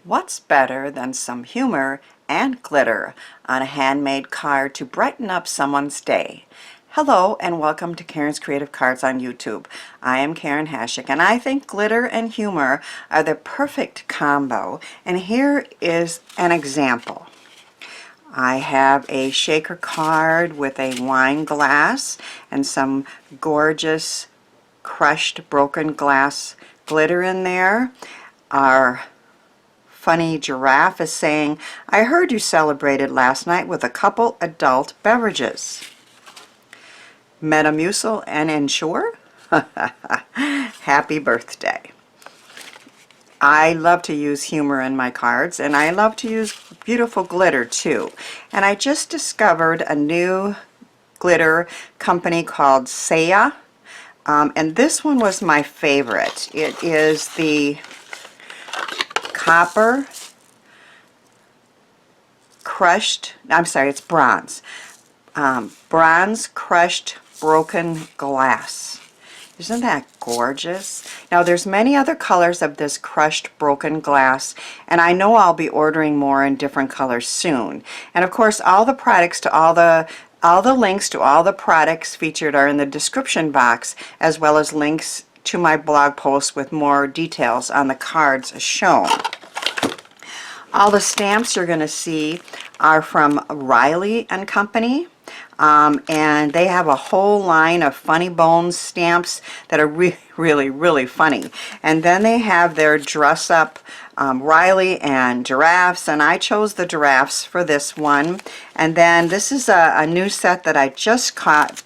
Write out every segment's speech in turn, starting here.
What's better than some humor and glitter on a handmade card to brighten up someone's day? Hello and welcome to Karen's Creative Cards on YouTube. I am Karen Hashik and I think glitter and humor are the perfect combo, and here is an example. I have a shaker card with a wine glass and some gorgeous crushed broken glass glitter in there. Our funny giraffe is saying, "I heard you celebrated last night with a couple adult beverages." Metamucil and Ensure? Happy birthday. I love to use humor in my cards, and I love to use beautiful glitter too. And I just discovered a new glitter company called Ceya, and this one was my favorite. It is the copper crushed, it's bronze. Bronze crushed broken glass. Isn't that gorgeous? Now there's many other colors of this crushed broken glass, and I know I'll be ordering more in different colors soon. And of course all the products to all the links to all the products featured are in the description box, as well as links to my blog post with more details on the cards shown. All the stamps you're going to see are from Riley and Company, and they have a whole line of funny bones stamps that are really funny. And then they have their Dress Up Riley and giraffes, and I chose the giraffes for this one. And then this is a new set that I just got.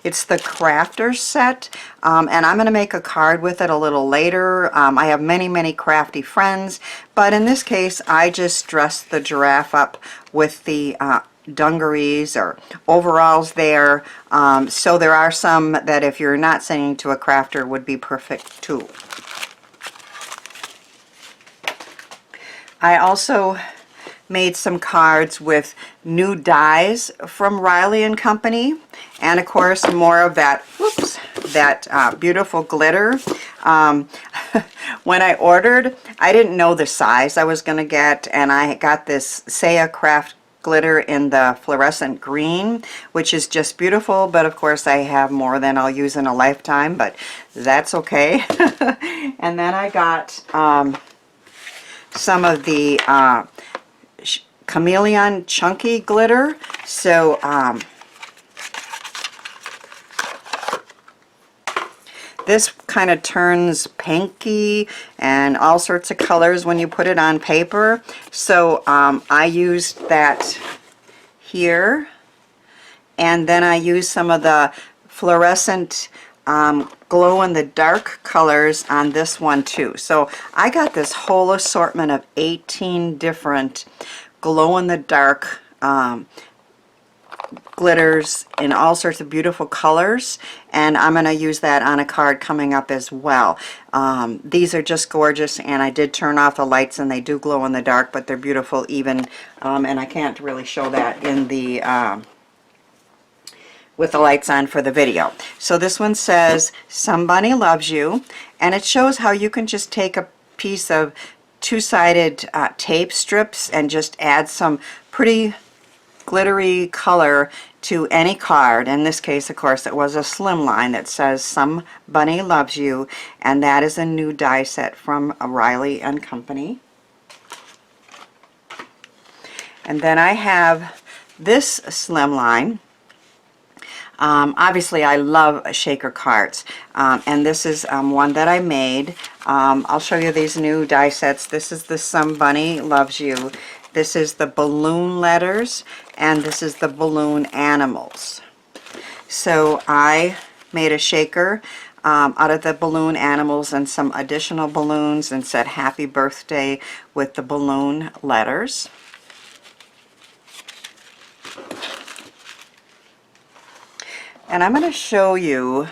It's the crafter set, and I'm going to make a card with it a little later. I have many crafty friends, but in this case I just dressed the giraffe up with the dungarees or overalls there, so there are some that if you're not sending to a crafter would be perfect too. I also made some cards with new dies from Riley and Company, and of course more of that, that beautiful glitter. When I ordered, I didn't know the size I was going to get, and I got this Ceya Craft glitter in the fluorescent green, which is just beautiful, but of course I have more than I'll use in a lifetime, but that's okay. And then I got some of the Chameleon chunky glitter. So this kind of turns pinky and all sorts of colors when you put it on paper. So I used that here, and then I used some of the fluorescent glow in the dark colors on this one too. So I got this whole assortment of 18 different glow in the dark glitters in all sorts of beautiful colors, and I'm going to use that on a card coming up as well. These are just gorgeous, and I did turn off the lights and they do glow in the dark, but they're beautiful even, and I can't really show that in the with the lights on for the video. So this one says, "Somebody loves you," and it shows how you can just take a piece of two-sided tape strips and just add some pretty glittery color to any card. In this case, of course, it was a slim line that says "Somebody loves you," and that is a new die set from Riley and Company. And then I have this slim line. Obviously I love shaker cards, and this is one that I made. I'll show you these new die sets. This is the "Somebody Loves You," this is the balloon letters, and this is the balloon animals. So I made a shaker out of the balloon animals and some additional balloons and said "Happy Birthday" with the balloon letters. And I'm going to show you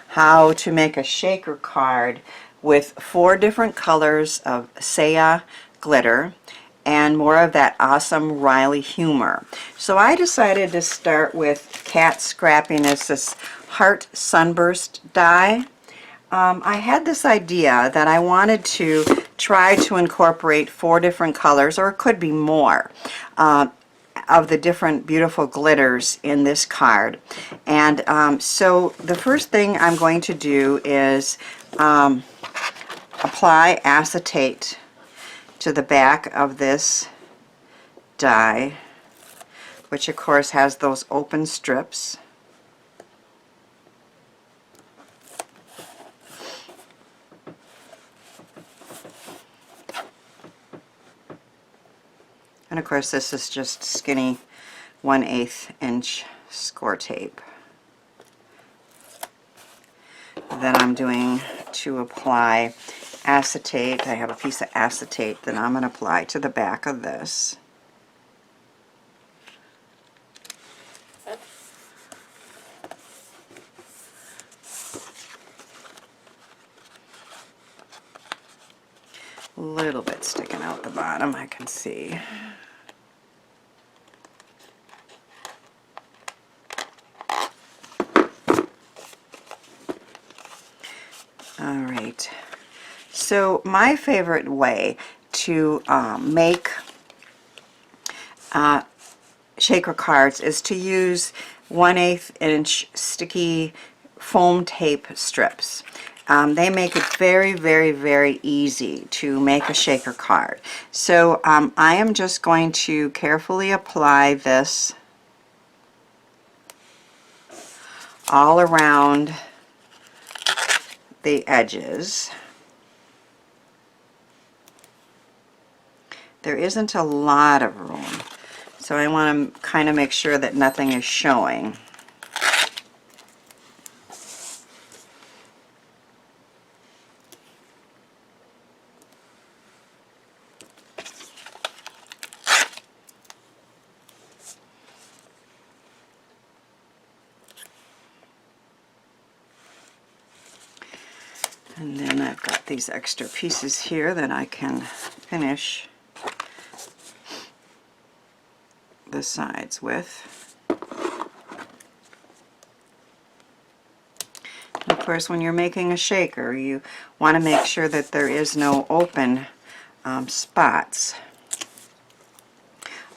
how to make a shaker card with 4 different colors of Ceya glitter and more of that awesome Riley humor. So I decided to start with Cat Scrappiness, this Heart Sunburst die. I had this idea that I wanted to try to incorporate 4 different colors, or it could be more, of the different beautiful glitters in this card. And so the first thing I'm going to do is apply acetate to the back of this die, which of course has those open strips. And of course this is just skinny 1/8 inch score tape that I'm doing to apply acetate. I have a piece of acetate that I'm going to apply to the back of this. A little bit sticking out the bottom, I can see. Alright, so my favorite way to make shaker cards is to use 1/8 inch sticky foam tape strips. They make it very, very, very easy to make a shaker card. So I am just going to carefully apply this all around the edges. There isn't a lot of room, so I want to kind of make sure that nothing is showing. And then I've got these extra pieces here that I can finish the sides with. And of course, when you're making a shaker, you want to make sure that there is no open spots,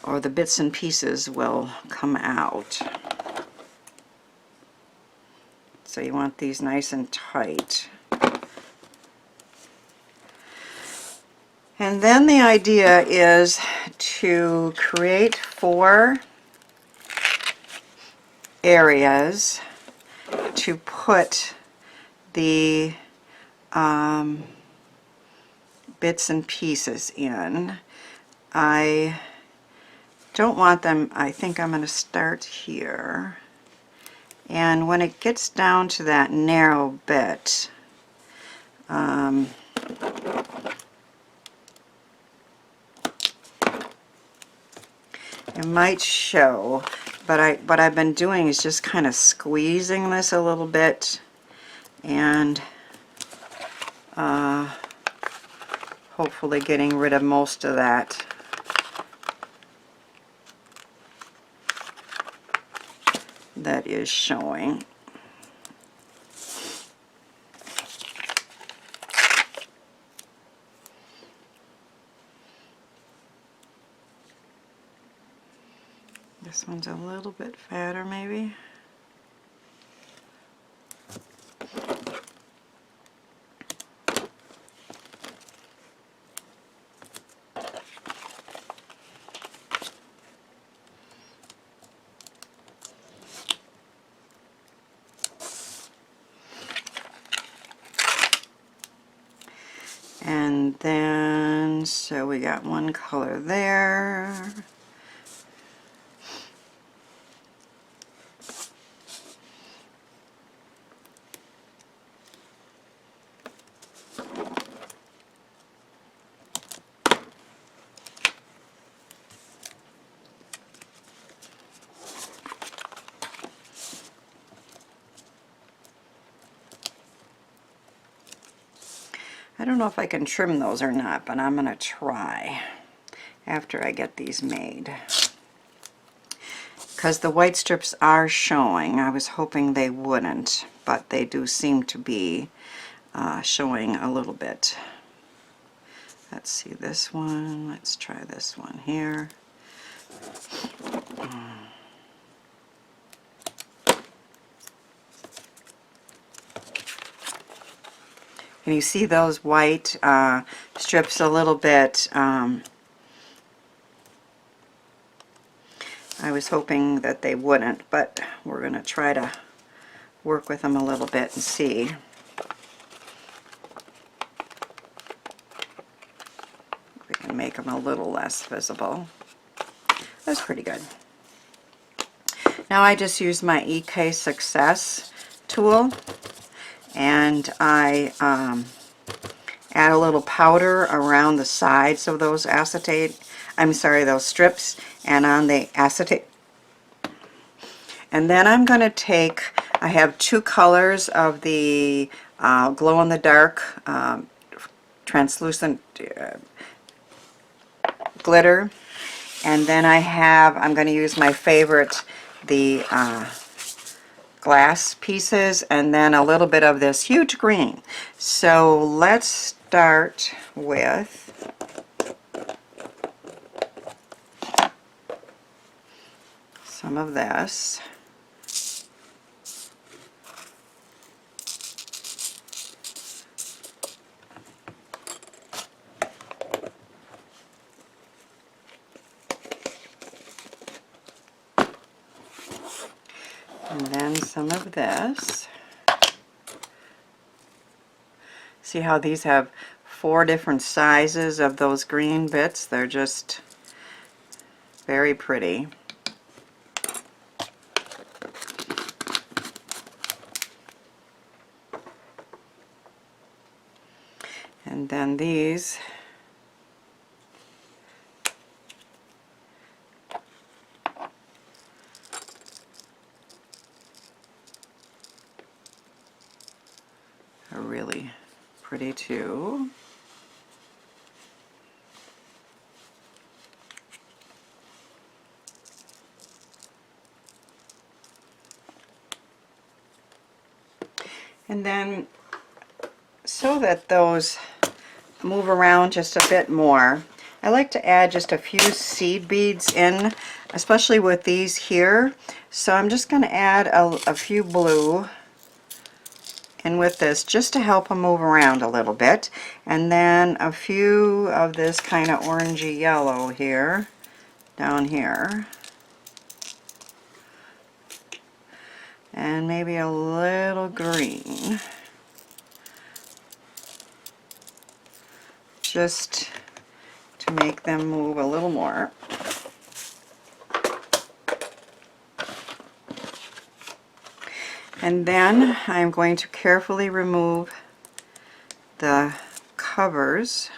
or the bits and pieces will come out. So you want these nice and tight. And then the idea is to create 4 areas to put the bits and pieces in. I don't want them, I think I'm going to start here. And when it gets down to that narrow bit, it might show, but what I've been doing is just kind of squeezing this a little bit and hopefully getting rid of most of that that is showing. This one's a little bit fatter maybe. And then, so we got one color there. I don't know if I can trim those or not, but I'm going to try after I get these made. Because the white strips are showing. I was hoping they wouldn't, but they do seem to be showing a little bit Let's see this one. Let's try this one here. And you see those white strips a little bit. I was hoping that they wouldn't, but we're going to try to work with them a little bit and see. If we can make them a little less visible. That's pretty good. Now I just use my EK Success tool, and I add a little powder around the sides of those those strips and on the acetate. And then I'm going to take, I have two colors of the glow-in-the-dark translucent glitter. And then I'm going to use my favorite, the glass pieces, and then a little bit of this huge green. So let's start with some of this. And then some of this. See how these have 4 different sizes of those green bits? They're just very pretty. And then these are really pretty too. And then so that those move around just a bit more, I like to add just a few seed beads in, especially with these here. So I'm just going to add a few blue in with this just to help them move around a little bit. And then a few of this kind of orangey yellow here, down here. And maybe a little green. Just to make them move a little more. And then I'm going to carefully remove the covers.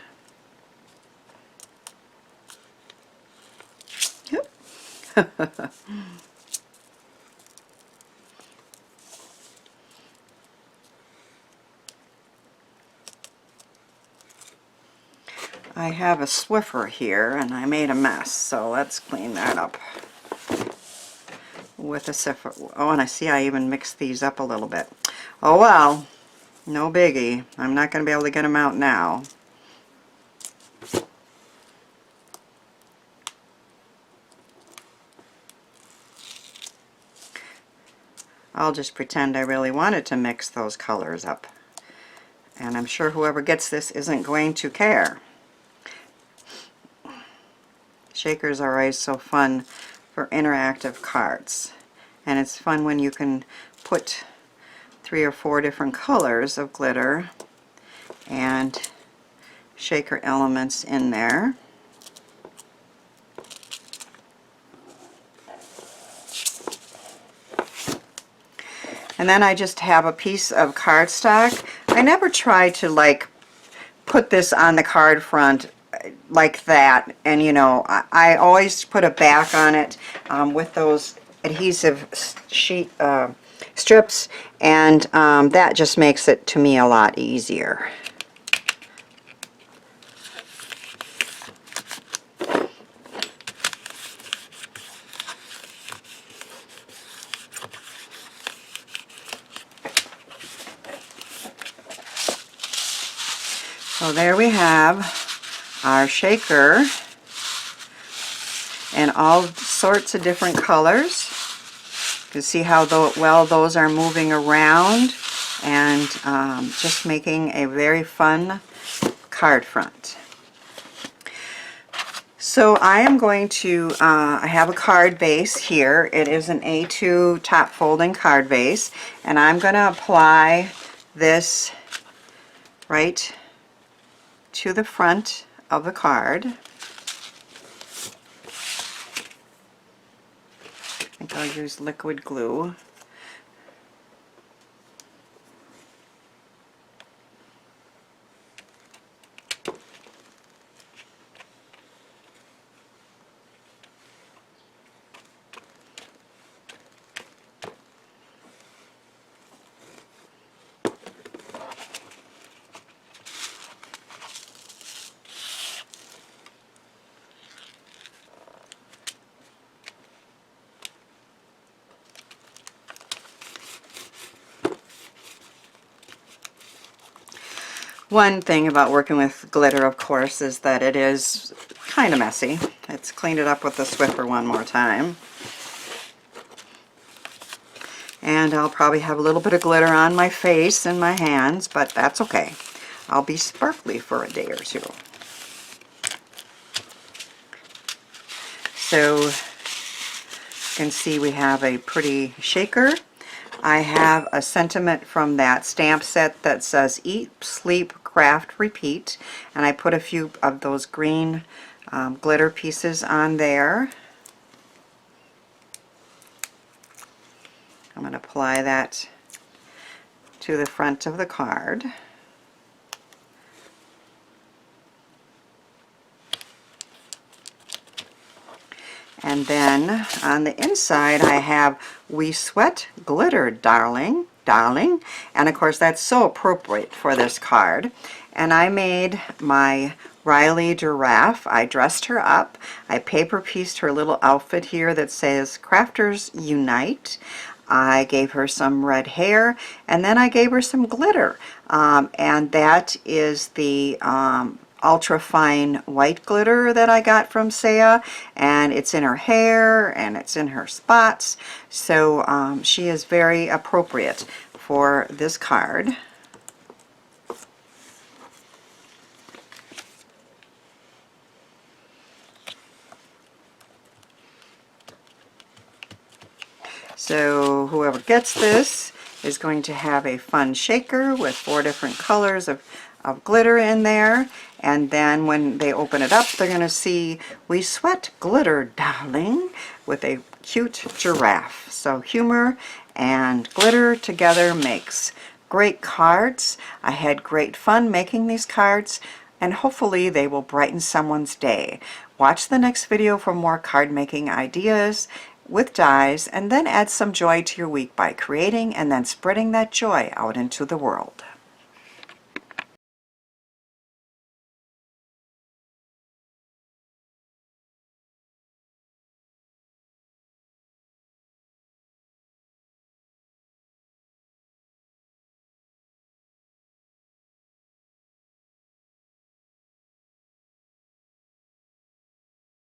Yep. I have a Swiffer here and I made a mess, so let's clean that up with a Swiffer. Oh, and I see I even mixed these up a little bit. Oh well, no biggie. I'm not going to be able to get them out now. I'll just pretend I really wanted to mix those colors up. And I'm sure whoever gets this isn't going to care. Shakers are always so fun for interactive cards. And it's fun when you can put 3 or 4 different colors of glitter and shaker elements in there. And then I just have a piece of cardstock. I never try to like put this on the card front like that, and you know, I always put a back on it with those adhesive sheet strips, and that just makes it to me a lot easier. So there we have our shaker in all sorts of different colors. You can see how well those are moving around and just making a very fun card front. So I am going to, I have a card base here. It is an A2 top folding card base, and I'm going to apply this right to the front of the card. I think I'll use liquid glue. One thing about working with glitter, of course, is that it is kind of messy. Let's clean it up with the Swiffer one more time. And I'll probably have a little bit of glitter on my face and my hands, but that's okay. I'll be sparkly for a day or two. So you can see we have a pretty shaker. I have a sentiment from that stamp set that says Eat, Sleep, Craft, Repeat, and I put a few of those green glitter pieces on there. I'm going to apply that to the front of the card. And then on the inside I have We Sweat Glitter Darling, and of course that's so appropriate for this card. And I made my Riley Giraffe. I dressed her up. I paper pieced her little outfit here that says Crafters Unite. I gave her some red hair, and then I gave her some glitter, and that is the ultra fine white glitter that I got from Ceya, and it's in her hair and it's in her spots, so she is very appropriate for this card. So whoever gets this is going to have a fun shaker with 4 different colors of glitter in there, and then when they open it up they're going to see We Sweat Glitter Darling with a cute giraffe. So humor and glitter together makes great cards. I had great fun making these cards, and hopefully they will brighten someone's day. Watch the next video for more card making ideas with dies, and then add some joy to your week by creating and then spreading that joy out into the world.